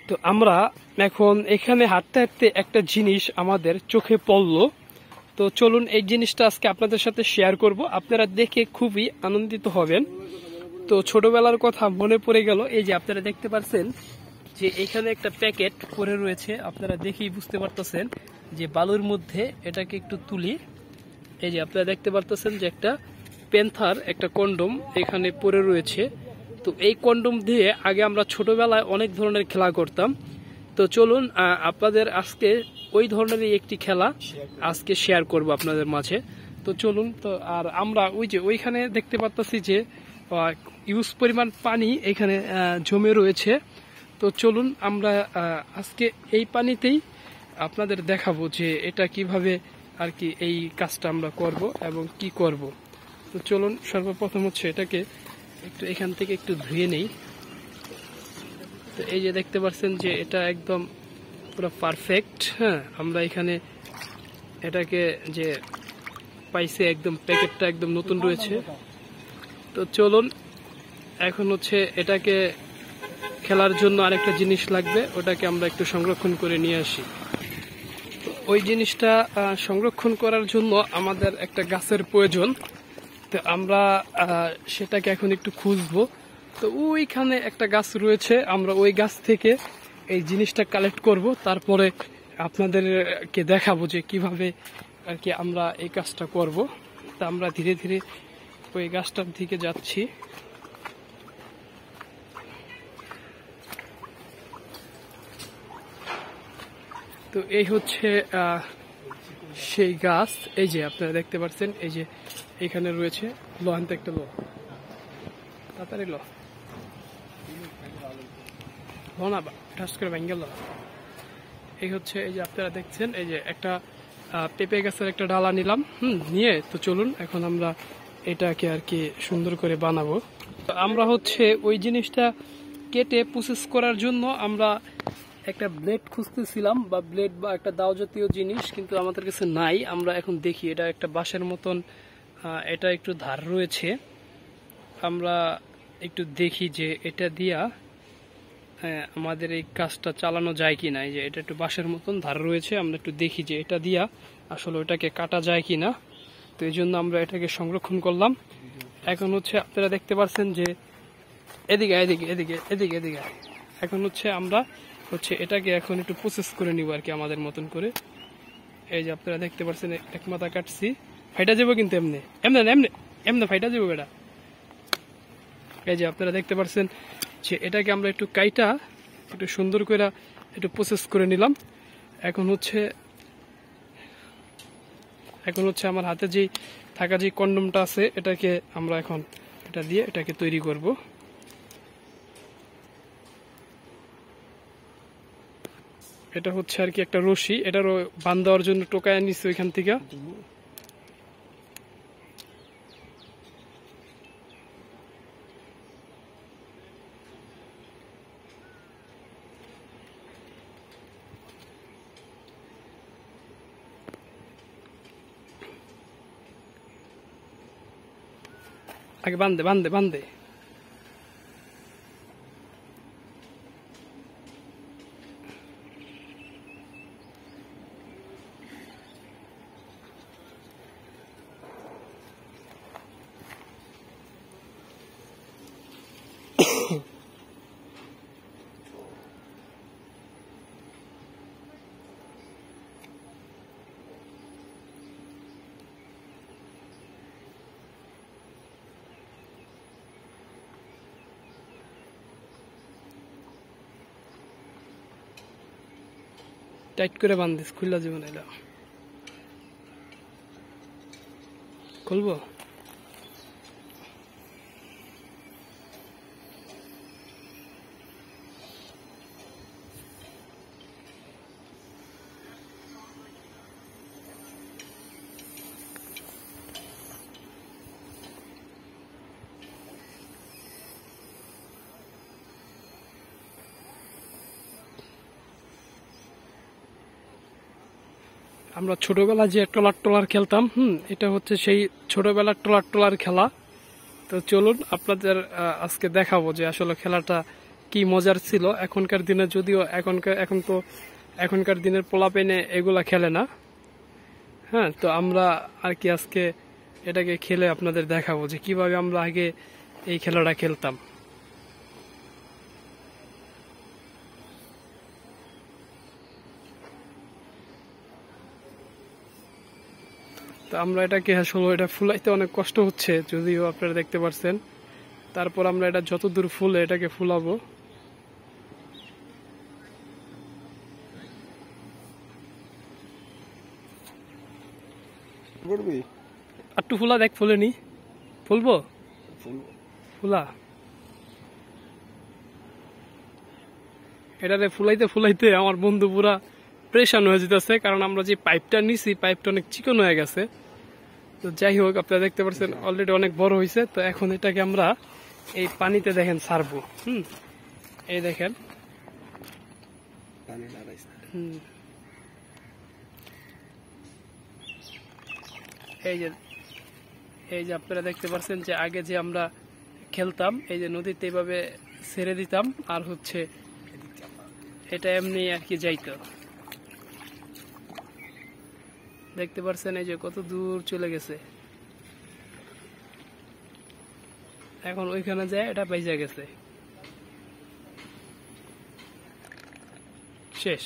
তো আমরা এখন এখানে হাঁটতে হাঁটতে একটা জিনিস আমাদের চোখে পড়লো। তো চলুন এই জিনিসটা আজকে আপনাদের সাথে শেয়ার করব, আপনারা দেখে খুবই আনন্দিত হবেন। তো ছোটবেলার কথা মনে পড়ে গেল। এই যে আপনারা দেখতে পাচ্ছেন যে এখানে একটা প্যাকেট পরে রয়েছে, আপনারা দেখেই বুঝতে পারতেছেন যে বালুর মধ্যে এটাকে একটু তুলি। এই যে আপনারা দেখতে পারতেছেন যে একটা প্যান্থার একটা কন্ডম এখানে পরে রয়েছে। তো এই কন্ডম দিয়ে আগে আমরা ছোটবেলায় অনেক ধরনের খেলা করতাম। তো চলুন আপনাদের আজকে ওই ধরনেরই একটি খেলা আজকে শেয়ার করব আপনাদের মাঝে। তো চলুন। তো আর আমরা ওইখানে দেখতে পাচ্ছি যে ইউজ পরিমাণ পানি এখানে জমে রয়েছে। তো চলুন আমরা আজকে এই পানিতেই আপনাদের দেখাবো যে এটা কিভাবে আর কি এই কাজটা আমরা করব এবং কি করব। তো চলুন, সর্বপ্রথম হচ্ছে এটাকে একটু এখান থেকে একটু ধুয়ে নেই। তো এই যে দেখতে পাচ্ছেন যে এটা একদম পুরো পারফেক্ট। হ্যাঁ, আমরা এখানে এটাকে যে পাইছে একদম প্যাকেটটা একদম নতুন রয়েছে। তো চলুন এখন হচ্ছে এটাকে খেলার জন্য আরেকটা জিনিস লাগবে, ওটাকে আমরা একটু সংরক্ষণ করে নিয়ে আসি। ওই জিনিসটা সংরক্ষণ করার জন্য আমাদের একটা গাছের প্রয়োজন। তো আমরা সেটাকে এখন একটু খুঁজবো। তো ওইখানে একটা গাছ রয়েছে, আমরা ওই গাছ থেকে এই জিনিসটা কালেক্ট করব, তারপরে আপনাদেরকে দেখাবো যে কিভাবে আর কি আমরা এই কাজটা করব। তা আমরা ধীরে ধীরে ওই গাছটার দিকে যাচ্ছি। তো এই হচ্ছে সেই গাছ। এই যে আপনারা দেখতে পাচ্ছেন, এই যে এখানে রয়েছে। লো আনতে একটা লো, তাড়াতাড়ি লো না ঠাস করে ভেঙে গেল। এই হচ্ছে এই যে আপনারা দেখছেন, এই যে একটা পেঁপে গাছের একটা ডালা নিলাম। নিয়ে তো চলুন এখন আমরা এটাকে আর কি সুন্দর করে বানাবো। আমরা হচ্ছে ওই জিনিসটা কেটে প্রসেস করার জন্য আমরা একটা ব্লেড খুঁজতেছিলাম, বা ব্লেড বা একটা দাও জাতীয় জিনিস, কিন্তু আমাদের কাছে নাই। আমরা এখন দেখি এটা একটা বাঁশের মতন, এটা একটু ধার রয়েছে। আমরা একটু দেখি যে এটা দিয়া আমাদের এই কাজটা চালানো যায় কি না। এই যে এটা একটু বাঁশের মতন ধার রয়েছে, আমরা একটু দেখি যে এটা দিয়া আসলে ওটাকে কাটা যায় কি না। তো এই জন্য আমরা এটাকে সংরক্ষণ করলাম। এখন হচ্ছে আপনারা দেখতে পাচ্ছেন যে এদিকে এদিকে এদিকে এদিকে এদিকে এখন হচ্ছে আমরা এটাকে এখন একটু প্রসেস করে নিব আর কি আমাদের মতন করে। এই যে আপনারা দেখতে পাচ্ছেন এক মাথা কাটছি, ফাইটা যাবো কিন্তু এমনি এমনি এমনি এমনি ফাইটা যাবো বেটা। এই যে আপনারা দেখতে পাচ্ছেন যে এটাকে আমরা একটু কাইটা একটু সুন্দর করে একটু প্রসেস করে নিলাম। এখন হচ্ছে আমার হাতে যে থাকা যে কন্ডমটা আছে এটাকে আমরা এখন এটা দিয়ে এটাকে তৈরি করব। এটা হচ্ছে আর কি একটা রশি, এটারও বাঁধ দেওয়ার জন্য টোকায় নিচ্ছে ওইখান থেকে। আগে বান্ধে বান্ধে বান্ধে টাইট করে বান্ধিস, খুললা জীবন এলা খুলবো। আমরা ছোটবেলায় যে ট্রলার খেলতাম, এটা হচ্ছে সেই ছোটবেলার ট্রলার খেলা। তো চলুন আপনাদের আজকে দেখাবো যে আসলে খেলাটা কি মজার ছিল। এখনকার দিনে যদিও এখনকার দিনের পোলাপেনে এগুলা খেলে না। হ্যাঁ, তো আমরা আর কি আজকে এটাকে খেলে আপনাদের দেখাবো যে কিভাবে আমরা আগে এই খেলাটা খেলতাম। তো আমরা এটাকে আসলে এটা ফুলাইতে অনেক কষ্ট হচ্ছে, যদিও আপনারা দেখতে পাচ্ছেন। তারপর আমরা এটা যতদূর ফুলে এটাকে ফুলাবো। একটু ফুলা দেখ, ফুলেনি, ফুলবো ফুলা। এটারে ফুলাইতে ফুলাইতে আমার বন্ধু পুরা প্রেশান হয়ে যেতেছে, কারণ আমরা যে পাইপটা নিছি পাইপটা অনেক চিকন হয়ে গেছে। তো যাই হোক, আপনারা দেখতে পাচ্ছেন অলরেডি অনেক বড় হয়েছে। তো এখন এটাকে আমরা এই পানিতে দেখেন ছাড়বো। এই দেখেন, এই যে আপনারা দেখতে পাচ্ছেন যে আগে যে আমরা খেলতাম, এই যে নদীতে এইভাবে ছেড়ে দিতাম, আর হচ্ছে এটা এমনি আর কি যাইতো। দেখতে পাচ্ছেন এই যে কত দূর চলে গেছে। এখন ওইখানে যায় এটা বাইজা গেছে, শেষ।